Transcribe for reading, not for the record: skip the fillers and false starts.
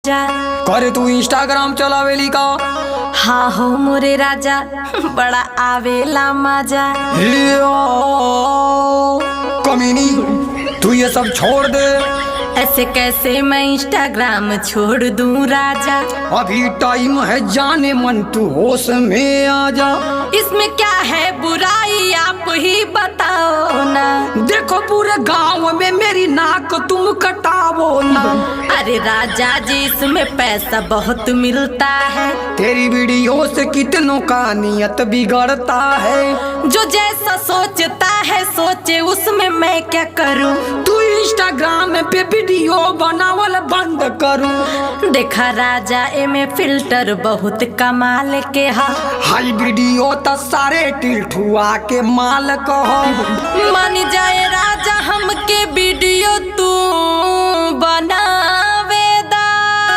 करे तू इंस्टाग्राम चलावेली का? हाँ हो मोरे राजा, बड़ा आवेला मजा। कमीनी, तू ये सब छोड़ दे। ऐसे कैसे मैं इंस्टाग्राम छोड़ दूं राजा? अभी टाइम है जाने मन, तू होश में आ जा। इसमें क्या है बुराई, आप ही बताओ ना। देखो पूरे गांव में मेरी नाक तुम कटावो ना। अरे राजा जी, इसमें पैसा बहुत मिलता है। तेरी वीडियो से कितनों का नियत बिगड़ता है। जो जैसा सोचता है सोचे, उसमें मैं क्या करूं। तू इंस्टाग्राम पे वीडियो बनावल बंद करूं। देखा राजा, एमे फिल्टर बहुत कमाल के हा। हाई वीडियो तो सारे टिल्ठुआ के माल कहो। मान जाए राजा, हमके वीडियो तू बना